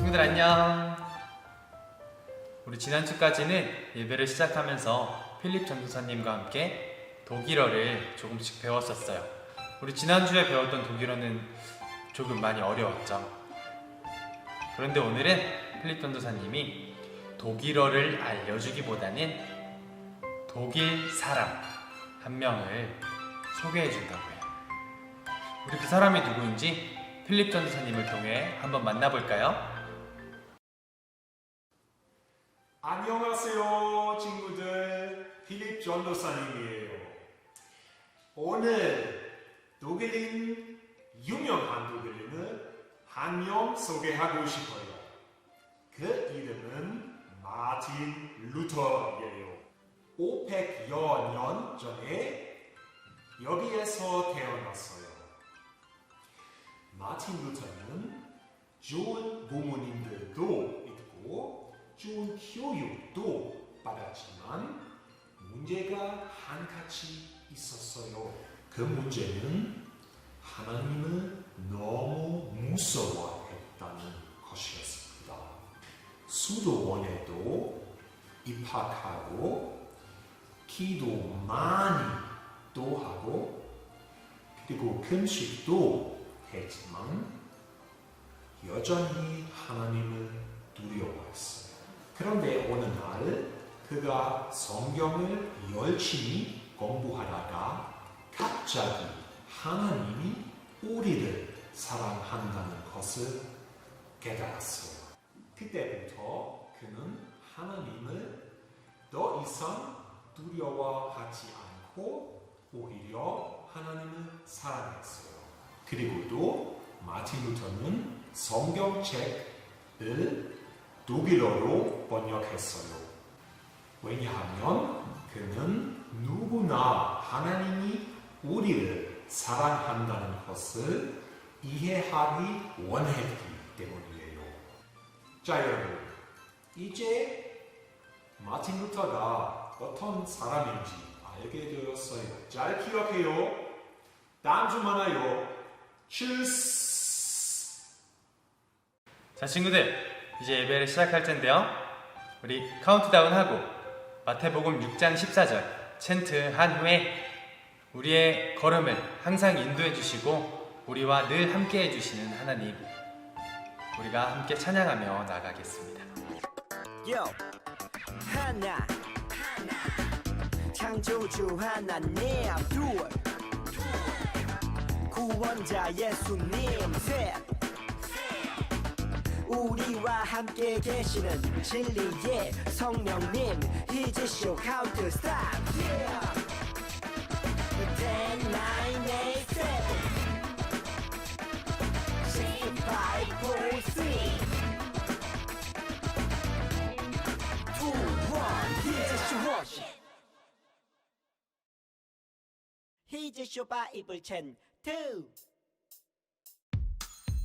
친구들 안녕. 우리 지난주까지는 예배를 시작하면서 필립 전도사님과 함께 독일어를 조금씩 배웠었어요. 우리 지난주에 배웠던 독일어는 조금 많이 어려웠죠. 그런데 오늘은 필립 전도사님이 독일어를 알려주기보다는 독일 사람 한 명을 소개해 준다고 해요. 우리 그 사람이 누구인지 필립 전도사님을 통해 한번 만나볼까요? 안녕하세요 친구들, 필립 전도사님이에요. 오늘 독일인, 유명한 독일인을 한 명 소개하고 싶어요. 그 이름은 마틴 루터예요. 500여 년 전에 여기에서 태어났어요. 마틴 루터는 좋은 부모님들도 있고 좋은 교육도 받았지만 문제가 한 가지 있었어요. 그 문제는 하나님을 너무 무서워했다는 것이었습니다. 수도원에도 입학하고 기도 많이 또 하고 그리고 금식도 했지만 여전히 하나님을 두려워했어요. 그런데 어느 날 그가 성경을 열심히 공부하다가 갑자기 하나님이 우리를 사랑한다는 것을 깨달았어요. 그때부터 그는 하나님을 더 이상 두려워하지 않고 오히려 하나님을 사랑했어요. 그리고 또 마틴 루터는 성경책을 독일어로 번역했어요. 왜냐하면 그는 누구나 하나님이 우리를 사랑한다는 것을 이해하기 원했기 때문이에요. 자 여러분, 이제 마틴 루터가 어떤 사람인지 알게 되었어요. 잘 기억해요. 다음 주 만나요. 츄스! 자 친구들, 이제 예배를 시작할 텐데요. 우리 카운트다운 하고 마태복음 6장 14절 챈트 한 후에 우리의 걸음을 항상 인도해 주시고 우리와 늘 함께 해주시는 하나님, 우리가 함께 찬양하며 나가겠습니다. 하나 창조주 하나님, 둘 구원자 예수님, 셋 우리와 함께 계시는 진리의 성령님, 히즈쇼 카운트 스탑. 10, 9, 8, 7, 6, 5, 4, 3, 2, 1 히즈쇼 워십. 히즈쇼 바이블 챈트.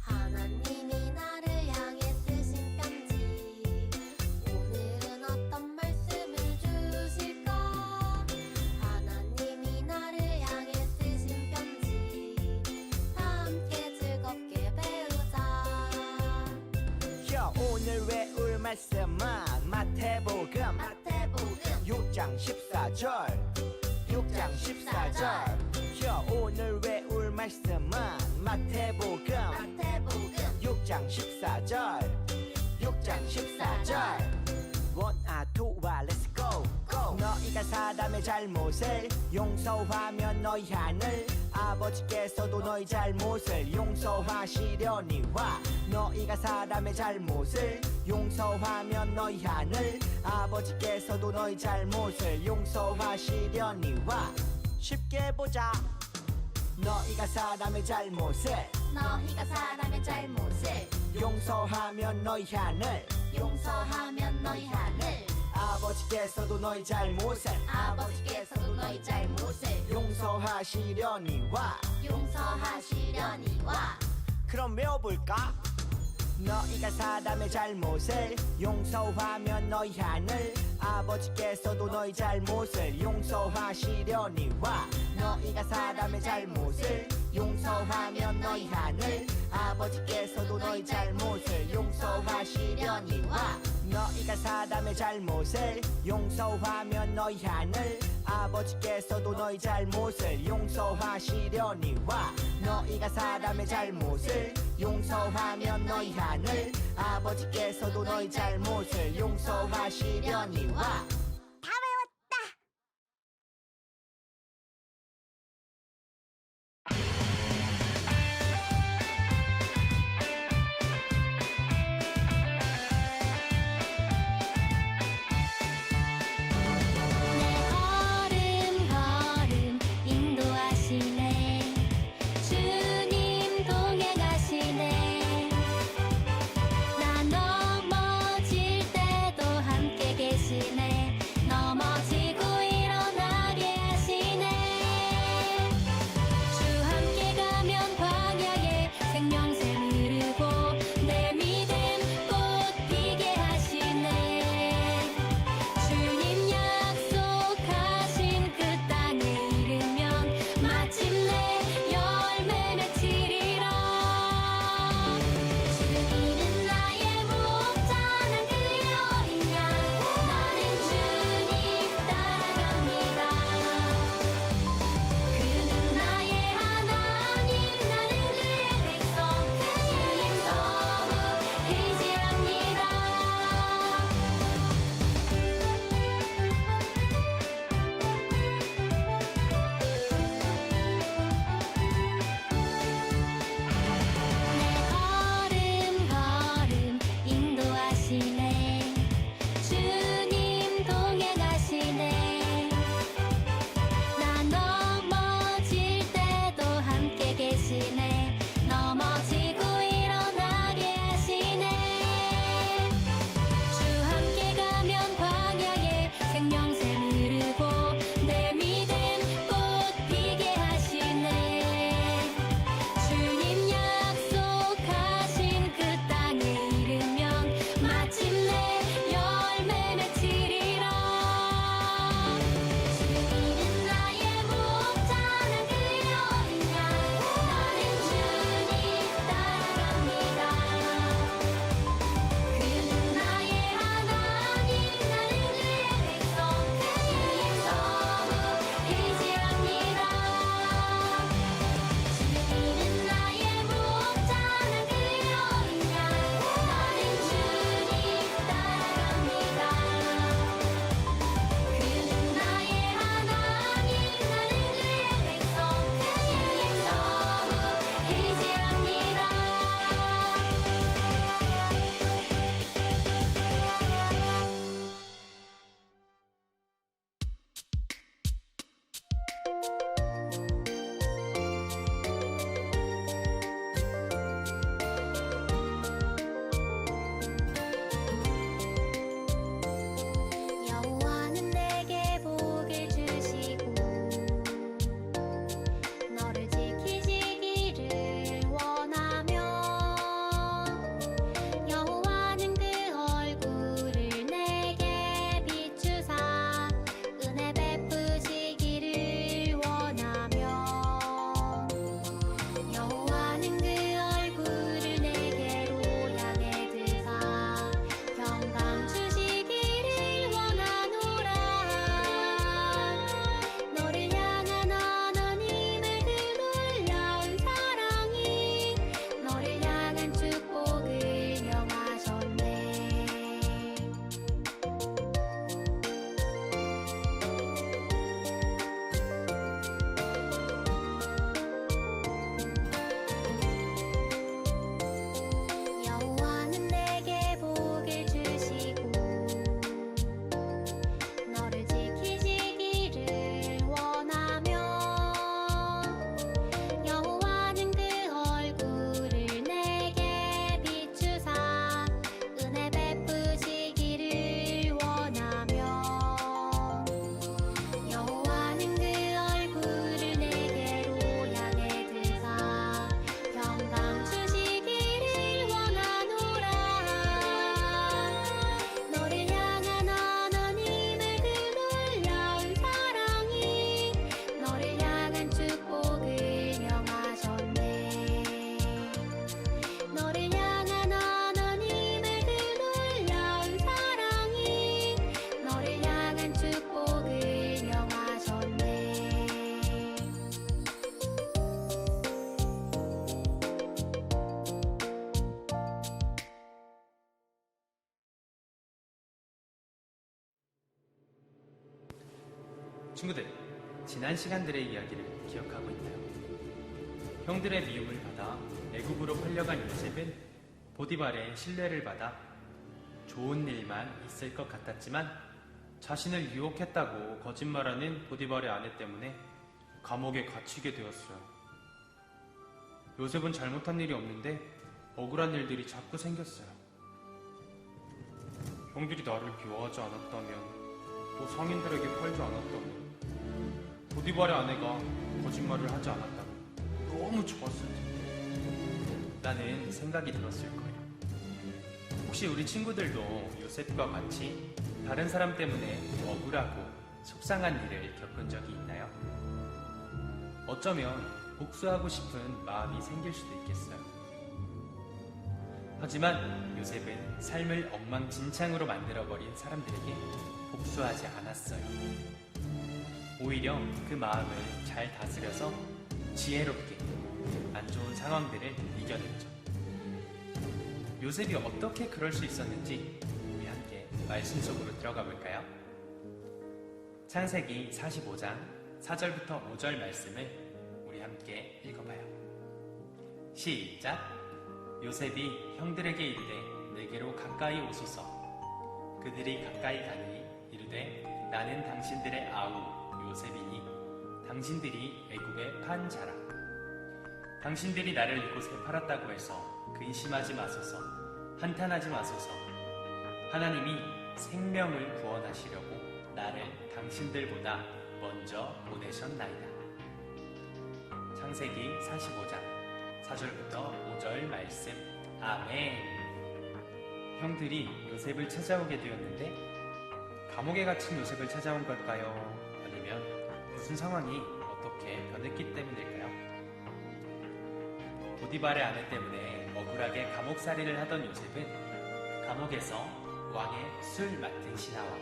하나님이 나를 향해 쓰신 편지, 오늘은 어떤 말씀을 주실까? 하나님이 나를 향해 쓰신 편지, 함께 즐겁게 배우자. 오늘 외울 말씀은 마태복음 6장 14절 6장 14절. 오늘 외울 말씀은 마태복음 6장 14절 6장 14절. 원아 투와 렛츠 고. 너희가 사람의 잘못을 용서하면 너희 하늘 아버지께서도 너희 잘못을 용서하시려니와. 너희가 사람의 잘못을 용서하면 너희 하늘 아버지께서도 너희 잘못을 용서하시려니와. 쉽게 보자. 너희가 사람의 잘못을 용서하면 너희 하늘 아버지께서도 너희 잘못을 용서하시려니와. 그럼 외워볼까? 너희가 사람의 잘못을 용서하면 너희 하늘 아버지께서도 너희 잘못을 용서하시려니와. 너희가 사람의 잘못을 용서하면 너희 하늘 아버지께서도 너희 잘못을 용서하시려니와 너희가 사람의 잘못을 용서하면 너희 하늘 아버지께서도 너희 잘못을 용서하시려니와 너희가 사람의 잘못을 용서하면 너희 하늘 아버지께서도 너희 잘못을 용서하시려니와 내 걸음 인도하시네 주님 동행하시네 나 넘어질 때도 함께 계시네 친구들, 지난 시간들의 이야기를 기억하고 있나요? 형들의 미움을 받아 애굽으로 팔려간 요셉은 보디발의 신뢰를 받아 좋은 일만 있을 것 같았지만 자신을 유혹했다고 거짓말하는 보디발의 아내 때문에 감옥에 갇히게 되었어요. 요셉은 잘못한 일이 없는데 억울한 일들이 자꾸 생겼어요. 형들이 나를 미워하지 않았다면, 또 상인들에게 팔지 않았다면, 보디발의 아내가 거짓말을 하지 않았다면 너무 좋았을 텐데 라는 생각이 들었을 거예요. 혹시 우리 친구들도 요셉과 같이 다른 사람 때문에 억울하고 속상한 일을 겪은 적이 있나요? 어쩌면 복수하고 싶은 마음이 생길 수도 있겠어요. 하지만 요셉은 삶을 엉망진창으로 만들어버린 사람들에게 복수하지 않았어요. 오히려 그 마음을 잘 다스려서 지혜롭게 안 좋은 상황들을 이겨냈죠. 요셉이 어떻게 그럴 수 있었는지 우리 함께 말씀 속으로 들어가 볼까요? 창세기 45장 4절부터 5절 말씀을 우리 함께 읽어봐요. 시작! 요셉이 형들에게 이르되 내게로 가까이 오소서. 그들이 가까이 가니 이르되 나는 당신들의 아우 요셉이니 당신들이 애굽에 판 자라. 당신들이 나를 이곳에 팔았다고 해서 근심하지 마소서. 한탄하지 마소서. 하나님이 생명을 구원하시려고 나를 당신들보다 먼저 보내셨나이다. 창세기 45장 4절부터 5절 말씀. 아멘. 형들이 요셉을 찾아오게 되었는데 감옥에 갇힌 요셉을 찾아온 걸까요? 아니면 무슨 상황이 어떻게 변했기 때문일까요? 보디발의 아내 때문에 억울하게 감옥살이를 하던 요셉은 감옥에서 왕의 술 맡은 신하와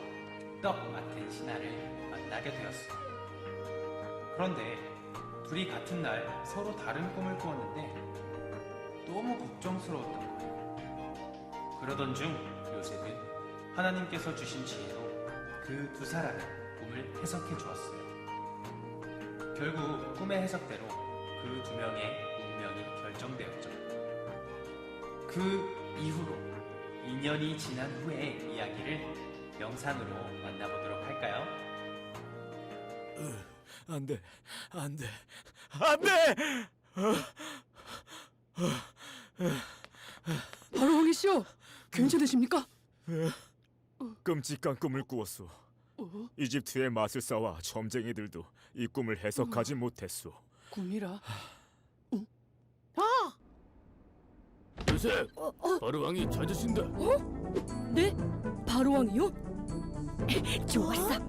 떡 맡은 신하를 만나게 되었어요. 그런데 둘이 같은 날 서로 다른 꿈을 꾸었는데 너무 걱정스러웠던 거예요. 그러던 중 요셉은 하나님께서 주신 지혜로 그 두 사람의 꿈을 해석해 주었어요. 결국 꿈의 해석대로 그 두 명의 운명이 결정되었죠. 그 이후로 2년이 지난 후의 이야기를 영상으로 만나보도록 할까요? 안 돼, 안 돼, 안 돼! 바로 왕이시여, 괜찮으십니까? 끔찍한 꿈을 꾸었소. 이집트의 마술사와 점쟁이들도 이 꿈을 해석하지 못했소. 꿈이라. 요셉, 바로 왕이 찾으신다. 네? 바로 왕이요? 좋았어.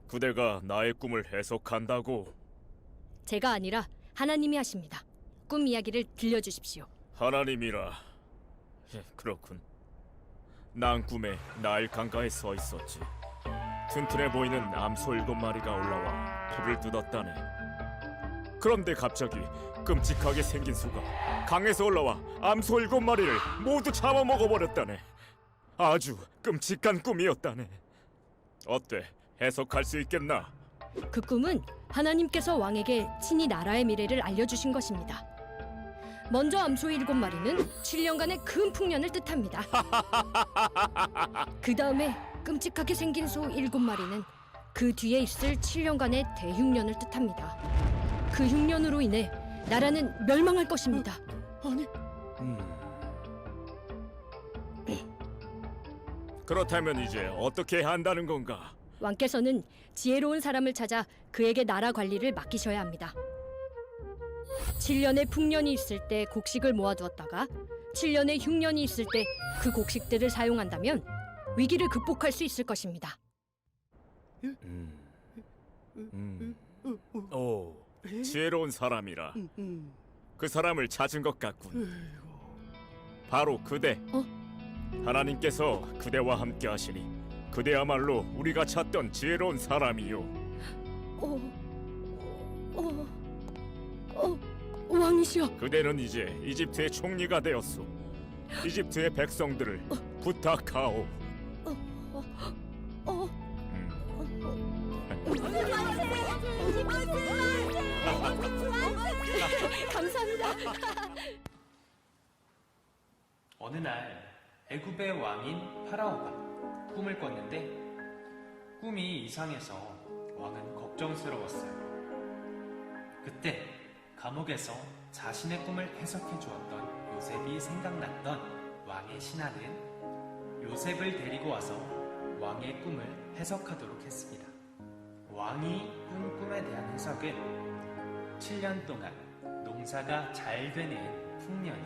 그대가 나의 꿈을 해석한다고? 제가 아니라 하나님이 하십니다. 꿈 이야기를 들려주십시오. 하나님이라. 그렇군. 난 꿈에 나일 강가에 서 있었지. 튼튼해 보이는 암소 7마리가 올라와 풀을 뜯었다네. 그런데 갑자기 끔찍하게 생긴 수가 강에서 올라와 암소 7마리를 모두 잡아먹어버렸다네. 아주 끔찍한 꿈이었다네. 어때? 해석할 수 있겠나? 그 꿈은 하나님께서 왕에게 친히 나라의 미래를 알려주신 것입니다. 먼저 암소 7마리는 7년간의 큰 풍년을 뜻합니다. 그 다음에 끔찍하게 생긴 소 7마리는 그 뒤에 있을 7년간의 대흉년을 뜻합니다. 그 흉년으로 인해 나라는 멸망할 것입니다. 아니, 그렇다면 이제 어떻게 해야 한다는 건가? 왕께서는 지혜로운 사람을 찾아 그에게 나라 관리를 맡기셔야 합니다. 7년의 풍년이 있을 때 곡식을 모아두었다가 7년의 흉년이 있을 때 그 곡식들을 사용한다면 위기를 극복할 수 있을 것입니다. 오, 지혜로운 사람이라. 그 사람을 찾은 것 같군. 바로 그대. 하나님께서 그대와 함께 하시니 그대야말로 우리가 찾던 지혜로운 사람이요. 왕이시여. 그대는 이제 이집트의 총리가 되었소. 이집트의 백성들을 부탁하오. 감사합니다. 어느 날 애굽의 왕인 파라오가 꿈을 꿨는데 꿈이 이상해서 왕은 걱정스러웠어요. 그때 감옥에서 자신의 꿈을 해석해 주었던 요셉이 생각났던 왕의 신하는 요셉을 데리고 와서 왕의 꿈을 해석하도록 했습니다. 왕이 꾼 꿈에 대한 해석은 7년 동안 농사가 잘 되는 풍년이,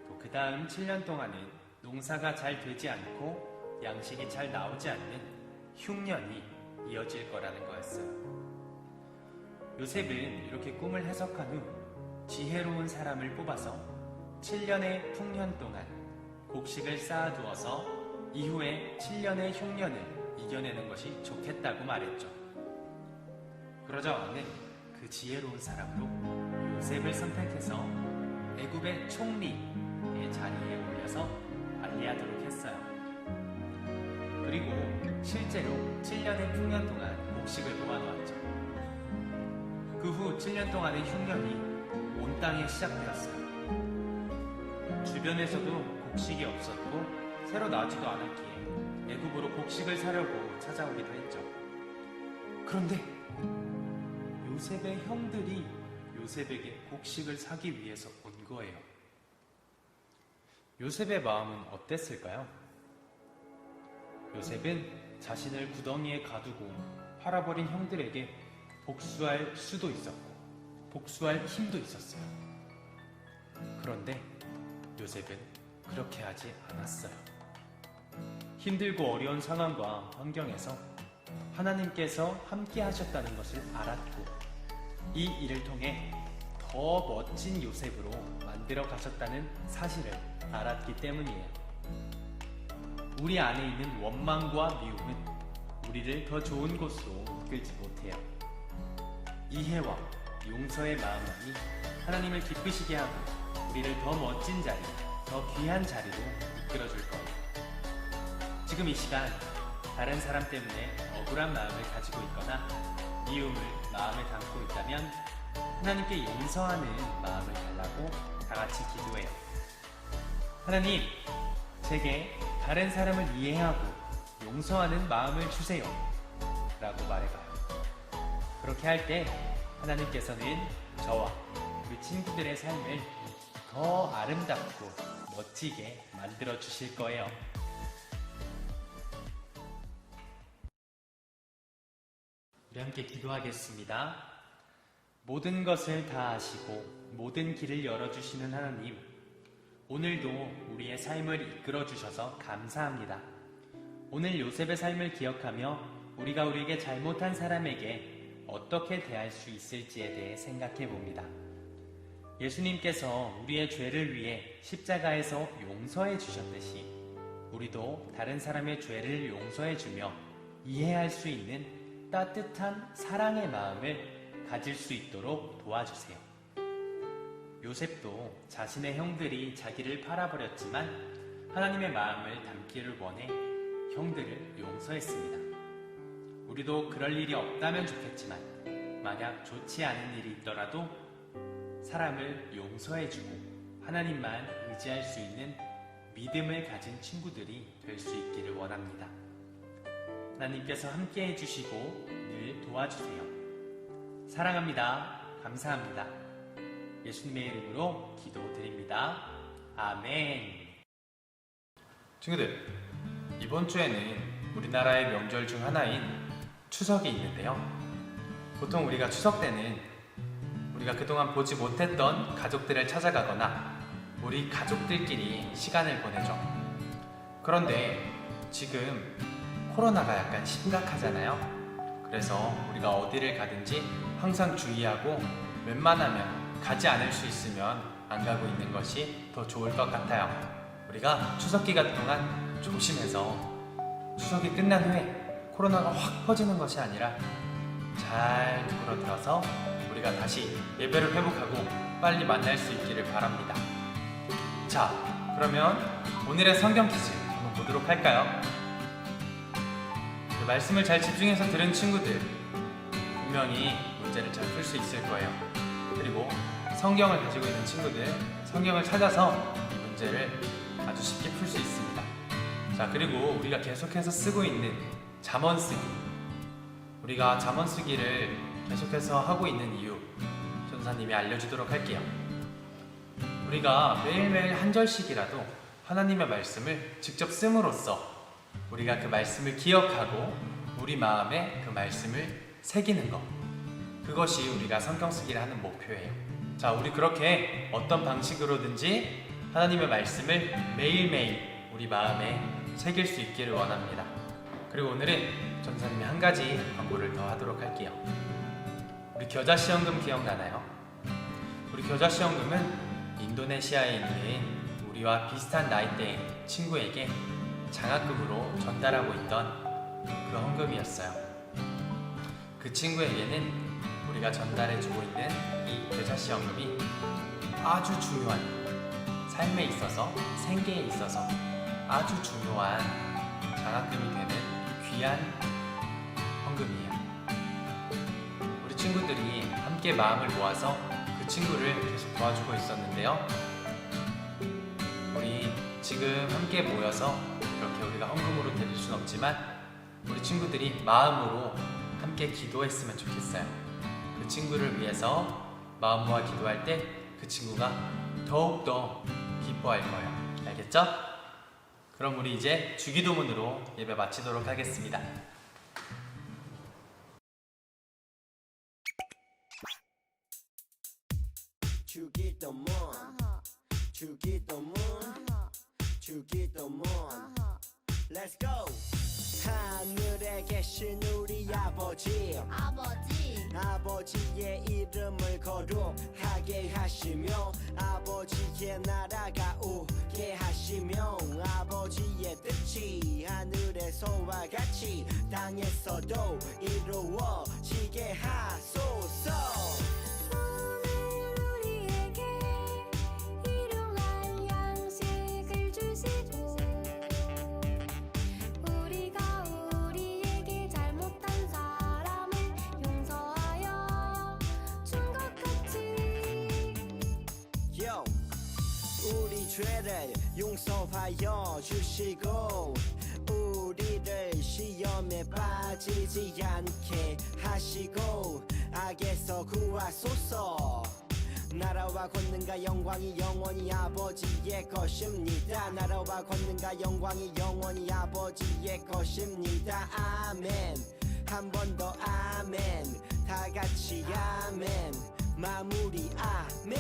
또 그 다음 7년 동안은 농사가 잘 되지 않고 양식이 잘 나오지 않는 흉년이 이어질 거라는 거였어요. 요셉은 이렇게 꿈을 해석한 후 지혜로운 사람을 뽑아서 7년의 풍년 동안 곡식을 쌓아두어서 이후에 7년의 흉년을 이겨내는 것이 좋겠다고 말했죠. 그러자 왕은 그 지혜로운 사람으로 요셉을 선택해서 애굽의 총리의 자리에 올려서 관리하도록 했어요. 그리고 실제로 7년의 풍년 동안 곡식을 모아놓았죠. 그 후 7년 동안의 흉년이 온 땅에 시작되었어요. 주변에서도 곡식이 없었고 새로 나지도 않았기에 애굽으로 곡식을 사려고 찾아오기도 했죠. 그런데 요셉의 형들이 요셉에게 곡식을 사기 위해서 온 거예요. 요셉의 마음은 어땠을까요? 요셉은 자신을 구덩이에 가두고 팔아버린 형들에게 복수할 수도 있었고 복수할 힘도 있었어요. 그런데 요셉은 그렇게 하지 않았어요. 힘들고 어려운 상황과 환경에서 하나님께서 함께 하셨다는 것을 알았고 이 일을 통해 더 멋진 요셉으로 만들어 가셨다는 사실을 알았기 때문이에요. 우리 안에 있는 원망과 미움은 우리를 더 좋은 곳으로 이끌지 못해요. 이해와 용서의 마음만이 하나님을 기쁘시게 하고 우리를 더 멋진 자리, 더 귀한 자리로 이끌어줄 거예요. 지금 이 시간 다른 사람 때문에 억울한 마음을 가지고 있거나 미움을 마음에 담고 있다면 하나님께 용서하는 마음을 달라고 다 같이 기도해요. 하나님, 제게 다른 사람을 이해하고 용서하는 마음을 주세요 라고 말해봐요. 그렇게 할 때 하나님께서는 저와 우리 친구들의 삶을 더 아름답고 멋지게 만들어 주실 거예요. 우리 함께 기도하겠습니다. 모든 것을 다 아시고 모든 길을 열어주시는 하나님, 오늘도 우리의 삶을 이끌어 주셔서 감사합니다. 오늘 요셉의 삶을 기억하며 우리가 우리에게 잘못한 사람에게 어떻게 대할 수 있을지에 대해 생각해 봅니다. 예수님께서 우리의 죄를 위해 십자가에서 용서해 주셨듯이 우리도 다른 사람의 죄를 용서해 주며 이해할 수 있는 따뜻한 사랑의 마음을 가질 수 있도록 도와주세요. 요셉도 자신의 형들이 자기를 팔아버렸지만 하나님의 마음을 담기를 원해 형들을 용서했습니다. 우리도 그럴 일이 없다면 좋겠지만 만약 좋지 않은 일이 있더라도 사람을 용서해주고 하나님만 의지할 수 있는 믿음을 가진 친구들이 될 수 있기를 원합니다. 하나님께서 함께 해주시고 늘 도와주세요. 사랑합니다. 감사합니다. 예수님의 이름으로 기도드립니다. 아멘. 친구들, 이번 주에는 우리나라의 명절 중 하나인 추석이 있는데요. 보통 우리가 추석 때는 우리가 그동안 보지 못했던 가족들을 찾아가거나 우리 가족들끼리 시간을 보내죠. 그런데 지금 코로나가 약간 심각하잖아요. 그래서 우리가 어디를 가든지 항상 주의하고 웬만하면 가지 않을 수 있으면 안 가고 있는 것이 더 좋을 것 같아요. 우리가 추석 기간 동안 조심해서 추석이 끝난 후에 코로나가 확 퍼지는 것이 아니라 잘 누그러들어서 우리가 다시 예배를 회복하고 빨리 만날 수 있기를 바랍니다. 자, 그러면 오늘의 성경 퀴즈 한번 보도록 할까요? 그 말씀을 잘 집중해서 들은 친구들 분명히 문제를 잘 풀 수 있을 거예요. 그리고 성경을 가지고 있는 친구들 성경을 찾아서 이 문제를 아주 쉽게 풀 수 있습니다. 자, 그리고 우리가 계속해서 쓰고 있는 잠언쓰기, 우리가 잠언쓰기를 계속해서 하고 있는 이유 전사님이 알려주도록 할게요. 우리가 매일매일 한 절씩이라도 하나님의 말씀을 직접 씀으로써 우리가 그 말씀을 기억하고 우리 마음에 그 말씀을 새기는 것, 그것이 우리가 성경 쓰기를 하는 목표예요. 자, 우리 그렇게 어떤 방식으로든지 하나님의 말씀을 매일매일 우리 마음에 새길 수 있기를 원합니다. 그리고 오늘은 전사님이 한 가지 광고를 더 하도록 할게요. 우리 겨자씨연금 기억나나요? 우리 겨자씨연금은 인도네시아에 있는 우리와 비슷한 나이대의 친구에게 장학금으로 전달하고 있던 그런 헌금이었어요. 그 친구에게는 우리가 전달해주고 있는 이 겨자씨연금이 아주 중요한, 삶에 있어서, 생계에 있어서 아주 중요한 장학금이 되는 귀한 헌금이에요. 우리 친구들이 함께 마음을 모아서 그 친구를 계속 도와주고 있었는데요. 우리 지금 함께 모여서 이렇게 우리가 헌금으로 드릴 순 없지만 우리 친구들이 마음으로 함께 기도했으면 좋겠어요. 그 친구를 위해서 마음 모아 기도할 때 그 친구가 더욱더 기뻐할 거예요. 알겠죠? 그럼 우리 이제 주기도문으로 예배 마치도록 하겠습니다. 주기도문 주기도문 주기도문 Let's go. 하늘에 계신 우리 아버지 아버지의 이름을 거룩하게 하시며 아버지의 나라가 오게 하시며 아버지의 뜻이 하늘에서와 같이 땅에서도 이루어지게 하소서. 우리에게 일용할 양식을 주시고 우리가 우리에게 잘못한 사람을 용서하여 준 것 같이 Yo, 우리 죄를 용서하여 주시고 우리를 시험에 빠지지 않게 하시고 악에서 구하소서. 나라와 권능과 영광이 영원히 아버지의 것입니다. 나라와 권능과 영광이 영원히 아버지의 것입니다. 아멘. 한 번 더 아멘. 다 같이 아멘. 마무리 아멘.